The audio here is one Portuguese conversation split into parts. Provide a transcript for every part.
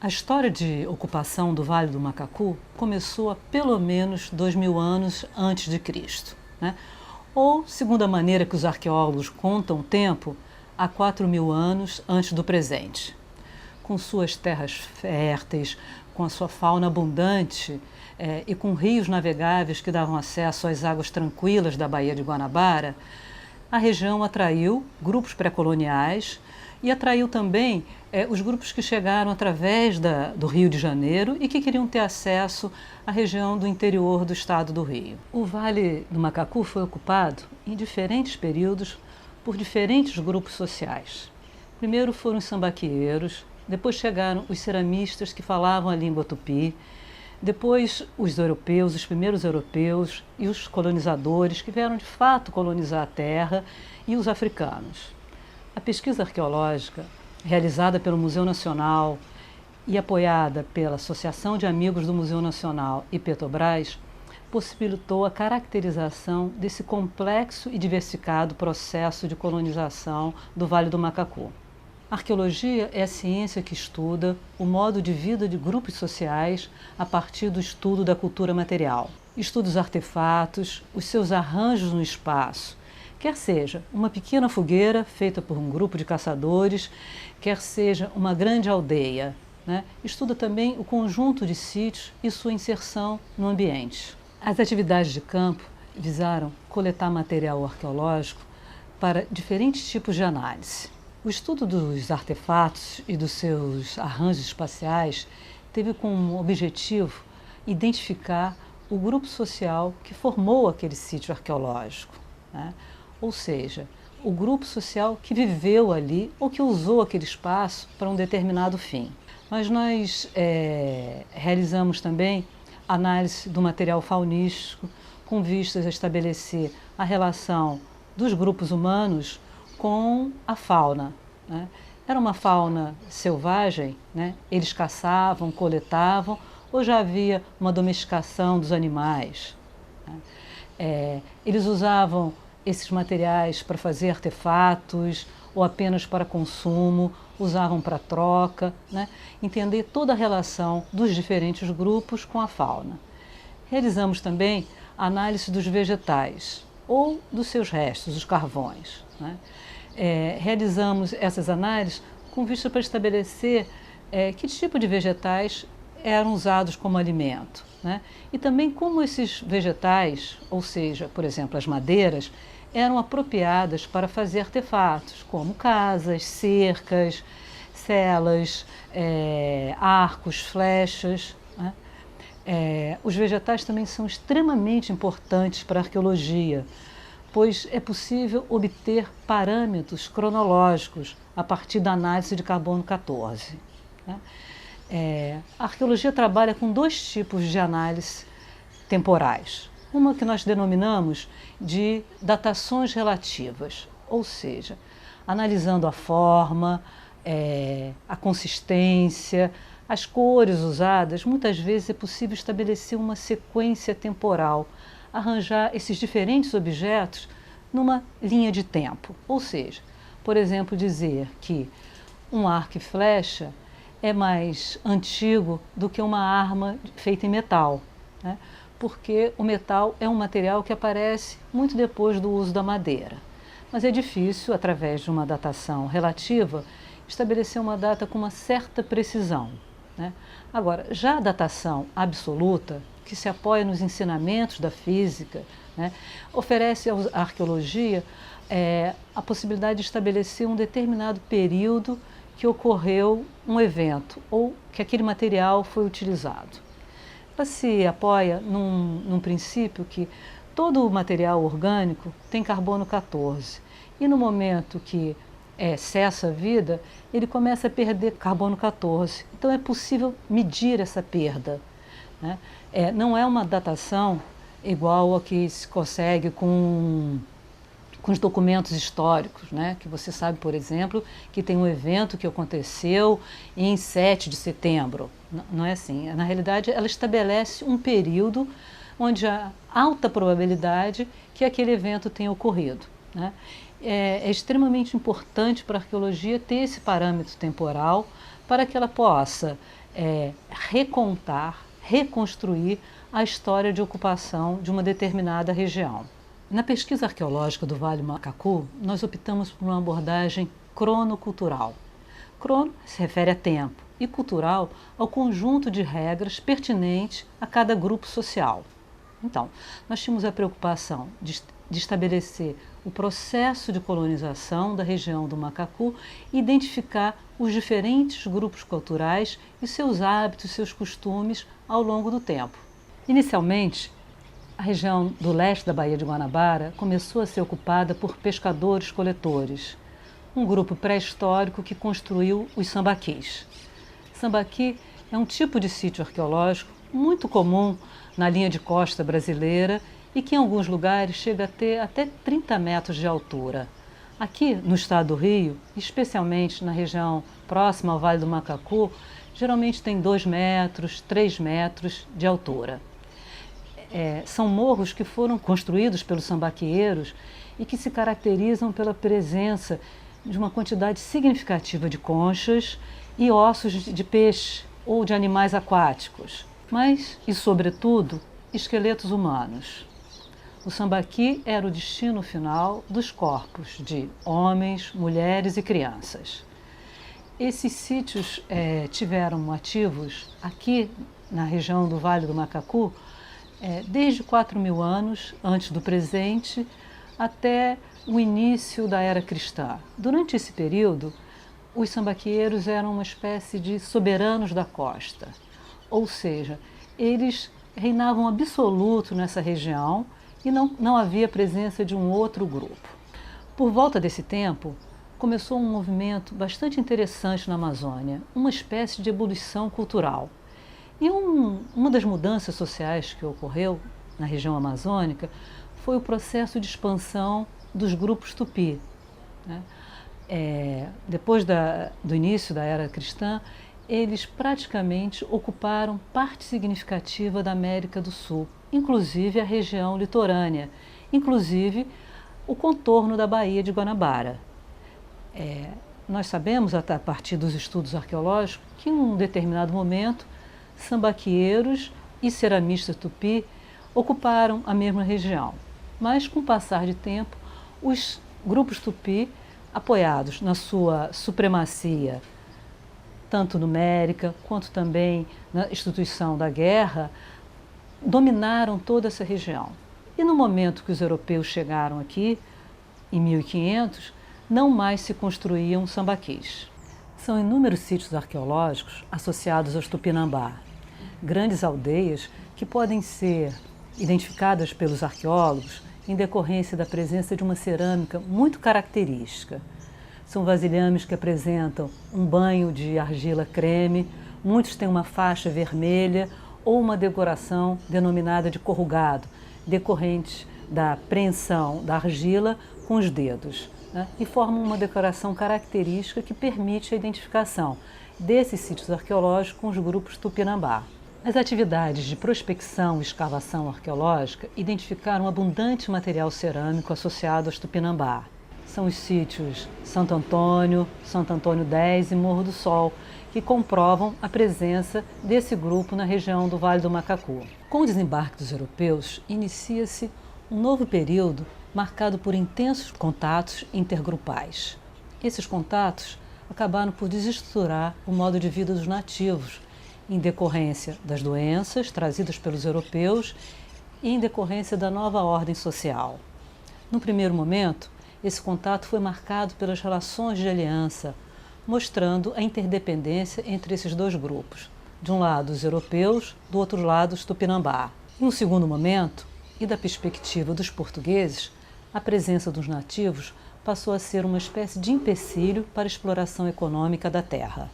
A história de ocupação do Vale do Macacu começou há pelo menos 2000 anos antes de Cristo, né? Ou, segundo a maneira que os arqueólogos contam o tempo, há 4000 anos antes do presente. Com suas terras férteis, com a sua fauna abundante e com rios navegáveis que davam acesso às águas tranquilas da Baía de Guanabara, a região atraiu grupos pré-coloniais e atraiu também os grupos que chegaram através do Rio de Janeiro e que queriam ter acesso à região do interior do estado do Rio. O Vale do Macacu foi ocupado em diferentes períodos por diferentes grupos sociais. Primeiro foram os sambaqueiros, depois chegaram os ceramistas que falavam a língua tupi, depois os europeus, os primeiros europeus e os colonizadores que vieram de fato colonizar a terra e os africanos. A pesquisa arqueológica, realizada pelo Museu Nacional e apoiada pela Associação de Amigos do Museu Nacional e Petrobras, possibilitou a caracterização desse complexo e diversificado processo de colonização do Vale do Macacu. A arqueologia é a ciência que estuda o modo de vida de grupos sociais a partir do estudo da cultura material. Estuda os artefatos, os seus arranjos no espaço, quer seja uma pequena fogueira feita por um grupo de caçadores, quer seja uma grande aldeia, né? Estuda também o conjunto de sítios e sua inserção no ambiente. As atividades de campo visaram coletar material arqueológico para diferentes tipos de análise. O estudo dos artefatos e dos seus arranjos espaciais teve como objetivo identificar o grupo social que formou aquele sítio arqueológico, né? Ou seja, o grupo social que viveu ali ou que usou aquele espaço para um determinado fim. Mas nós realizamos também análise do material faunístico com vistas a estabelecer a relação dos grupos humanos com a fauna, né? Era uma fauna selvagem, né? Eles caçavam, coletavam, ou já havia uma domesticação dos animais, né? Eles usavam esses materiais para fazer artefatos ou apenas para consumo, usavam para troca, né? Entender toda a relação dos diferentes grupos com a fauna. Realizamos também a análise dos vegetais ou dos seus restos, os carvões, né? Realizamos essas análises com vista para estabelecer que tipo de vegetais eram usados como alimento, né? E também como esses vegetais, ou seja, por exemplo, as madeiras, eram apropriadas para fazer artefatos, como casas, cercas, celas, arcos, flechas, né? Os vegetais também são extremamente importantes para a arqueologia, pois é possível obter parâmetros cronológicos a partir da análise de carbono 14. Né? A arqueologia trabalha com dois tipos de análise temporais. Uma que nós denominamos de datações relativas, ou seja, analisando a forma, a consistência, as cores usadas, muitas vezes é possível estabelecer uma sequência temporal, arranjar esses diferentes objetos numa linha de tempo. Ou seja, por exemplo, dizer que um arco e flecha é mais antigo do que uma arma feita em metal, né? Porque o metal é um material que aparece muito depois do uso da madeira. Mas é difícil, através de uma datação relativa, estabelecer uma data com uma certa precisão, né? Agora, já a datação absoluta, que se apoia nos ensinamentos da física, né, oferece à arqueologia a possibilidade de estabelecer um determinado período que ocorreu um evento ou que aquele material foi utilizado. Ela se apoia num princípio que todo o material orgânico tem carbono 14 e no momento que cessa a vida, ele começa a perder carbono 14. Então é possível medir essa perda, né? Não é uma datação igual a que se consegue com os documentos históricos, né? Que você sabe, por exemplo, que tem um evento que aconteceu em 7 de setembro. Não é assim. Na realidade, ela estabelece um período onde há alta probabilidade que aquele evento tenha ocorrido, né? É extremamente importante para a arqueologia ter esse parâmetro temporal para que ela possa recontar, reconstruir a história de ocupação de uma determinada região. Na pesquisa arqueológica do Vale do Macacu, nós optamos por uma abordagem cronocultural. Crono se refere a tempo e cultural ao conjunto de regras pertinentes a cada grupo social. Então, nós tínhamos a preocupação de estabelecer o processo de colonização da região do Macacu e identificar os diferentes grupos culturais e seus hábitos, seus costumes ao longo do tempo. Inicialmente, a região do leste da Baía de Guanabara começou a ser ocupada por pescadores-coletores, um grupo pré-histórico que construiu os sambaquis. Sambaqui é um tipo de sítio arqueológico muito comum na linha de costa brasileira e que em alguns lugares chega a ter até 30 metros de altura. Aqui no estado do Rio, especialmente na região próxima ao Vale do Macacu, geralmente tem 2 metros, 3 metros de altura. São morros que foram construídos pelos sambaqueiros e que se caracterizam pela presença de uma quantidade significativa de conchas e ossos de peixe ou de animais aquáticos, mas, e sobretudo, esqueletos humanos. O sambaqui era o destino final dos corpos de homens, mulheres e crianças. Esses sítios tiveram ativos aqui na região do Vale do Macacu desde 4.000 anos antes do presente até o início da Era Cristã. Durante esse período, os sambaqueiros eram uma espécie de soberanos da costa, ou seja, eles reinavam absoluto nessa região e não havia presença de um outro grupo. Por volta desse tempo, começou um movimento bastante interessante na Amazônia, uma espécie de ebulição cultural. E uma das mudanças sociais que ocorreu na região amazônica foi o processo de expansão dos grupos tupi. Né? Depois do início da Era Cristã, eles praticamente ocuparam parte significativa da América do Sul, inclusive a região litorânea, inclusive o contorno da Baía de Guanabara. Nós sabemos, a partir dos estudos arqueológicos, que em um determinado momento, sambaqueiros e ceramistas tupi ocuparam a mesma região. Mas, com o passar de tempo, os grupos tupi, apoiados na sua supremacia, tanto numérica quanto também na instituição da guerra, dominaram toda essa região. E no momento que os europeus chegaram aqui, em 1500, não mais se construíam sambaquis. São inúmeros sítios arqueológicos associados aos Tupinambá, grandes aldeias que podem ser identificadas pelos arqueólogos em decorrência da presença de uma cerâmica muito característica. São vasilhames que apresentam um banho de argila creme, muitos têm uma faixa vermelha ou uma decoração denominada de corrugado, decorrente da preensão da argila com os dedos, né? E formam uma decoração característica que permite a identificação desses sítios arqueológicos com os grupos Tupinambá. As atividades de prospecção e escavação arqueológica identificaram abundante material cerâmico associado aos Tupinambá. São os sítios Santo Antônio 10 e Morro do Sol, que comprovam a presença desse grupo na região do Vale do Macacu. Com o desembarque dos europeus, inicia-se um novo período marcado por intensos contatos intergrupais. Esses contatos acabaram por desestruturar o modo de vida dos nativos, em decorrência das doenças trazidas pelos europeus e em decorrência da nova ordem social. No primeiro momento, esse contato foi marcado pelas relações de aliança, mostrando a interdependência entre esses dois grupos. De um lado, os europeus, do outro lado, os Tupinambá. Em um segundo momento, e da perspectiva dos portugueses, a presença dos nativos passou a ser uma espécie de empecilho para a exploração econômica da terra.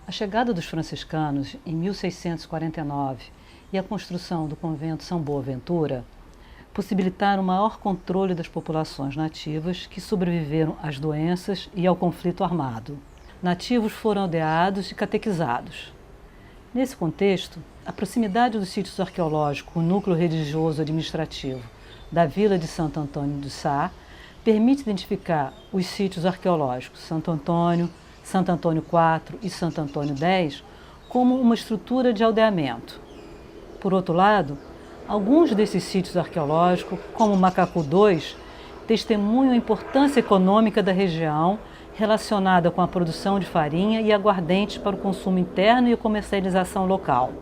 A chegada dos franciscanos em 1649 e a construção do convento São Boaventura possibilitaram maior controle das populações nativas que sobreviveram às doenças e ao conflito armado. Nativos foram aldeados e catequizados. Nesse contexto, a proximidade dos sítios arqueológicos com o núcleo religioso administrativo da vila de Santo Antônio do Sá permite identificar os sítios arqueológicos Santo Antônio IV e Santo Antônio X como uma estrutura de aldeamento. Por outro lado, alguns desses sítios arqueológicos, como Macacu II, testemunham a importância econômica da região relacionada com a produção de farinha e aguardentes para o consumo interno e a comercialização local.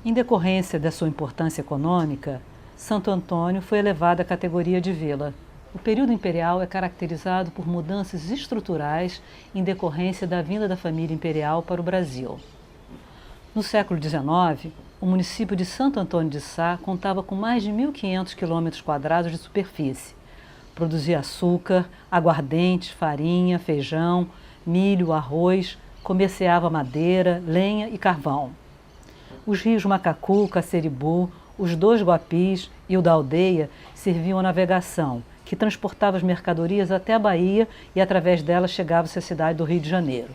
Em decorrência da sua importância econômica, Santo Antônio foi elevado à categoria de vila. O período imperial é caracterizado por mudanças estruturais em decorrência da vinda da família imperial para o Brasil. No século XIX, o município de Santo Antônio de Sá contava com mais de 1.500 km² de superfície. Produzia açúcar, aguardente, farinha, feijão, milho, arroz, comerciava madeira, lenha e carvão. Os rios Macacu, Caceribu, os dois Guapis e o da Aldeia serviam à navegação, que transportava as mercadorias até a Bahia e através dela chegava-se à cidade do Rio de Janeiro.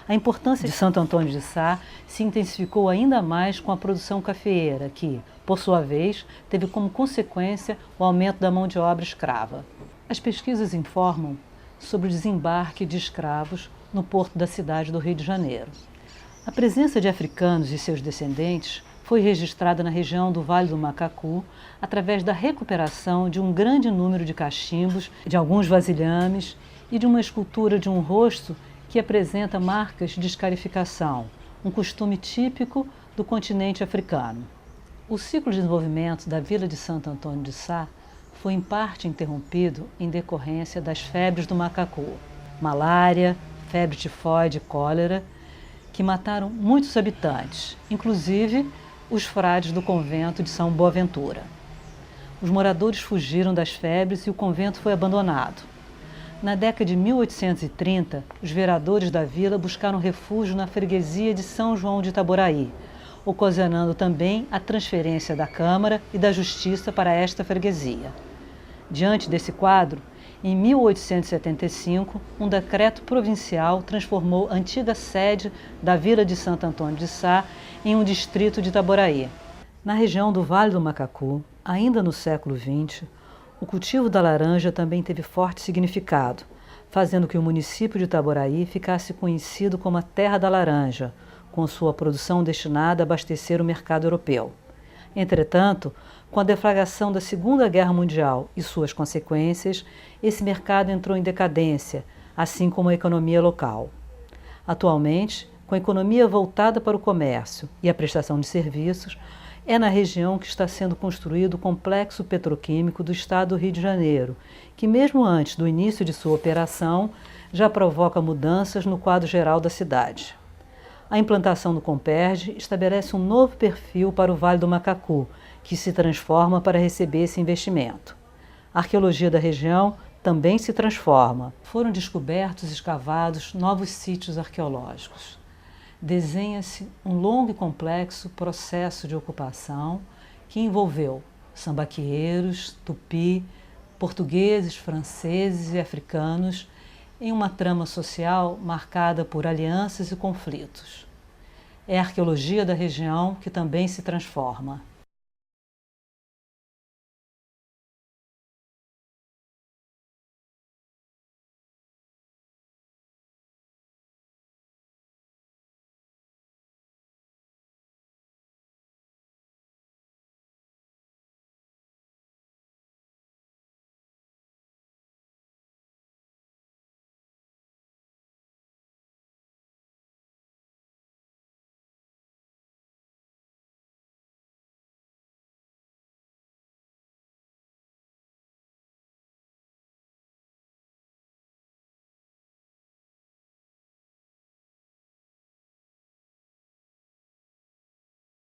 A importância de Santo Antônio de Sá se intensificou ainda mais com a produção cafeeira, que, por sua vez, teve como consequência o aumento da mão de obra escrava. As pesquisas informam sobre o desembarque de escravos no porto da cidade do Rio de Janeiro. A presença de africanos e seus descendentes foi registrada na região do Vale do Macacu através da recuperação de um grande número de cachimbos, de alguns vasilhames e de uma escultura de um rosto que apresenta marcas de escarificação, um costume típico do continente africano. O ciclo de desenvolvimento da vila de Santo Antônio de Sá foi em parte interrompido em decorrência das febres do macacu, malária, febre tifoide e cólera, que mataram muitos habitantes, inclusive os frades do convento de São Boaventura. Os moradores fugiram das febres e o convento foi abandonado. Na década de 1830, os vereadores da vila buscaram refúgio na freguesia de São João de Itaboraí, ocasionando também a transferência da Câmara e da Justiça para esta freguesia. Diante desse quadro, em 1875, um decreto provincial transformou a antiga sede da vila de Santo Antônio de Sá em um distrito de Itaboraí. Na região do Vale do Macacu, ainda no século XX, o cultivo da laranja também teve forte significado, fazendo que o município de Itaboraí ficasse conhecido como a Terra da Laranja, com sua produção destinada a abastecer o mercado europeu. Entretanto, com a deflagração da Segunda Guerra Mundial e suas consequências, esse mercado entrou em decadência, assim como a economia local. Atualmente, com a economia voltada para o comércio e a prestação de serviços, é na região que está sendo construído o complexo petroquímico do estado do Rio de Janeiro, que mesmo antes do início de sua operação, já provoca mudanças no quadro geral da cidade. A implantação do Comperj estabelece um novo perfil para o Vale do Macacu, que se transforma para receber esse investimento. A arqueologia da região também se transforma. Foram descobertos e escavados novos sítios arqueológicos. Desenha-se um longo e complexo processo de ocupação que envolveu sambaqueiros, tupi, portugueses, franceses e africanos em uma trama social marcada por alianças e conflitos. É a arqueologia da região que também se transforma.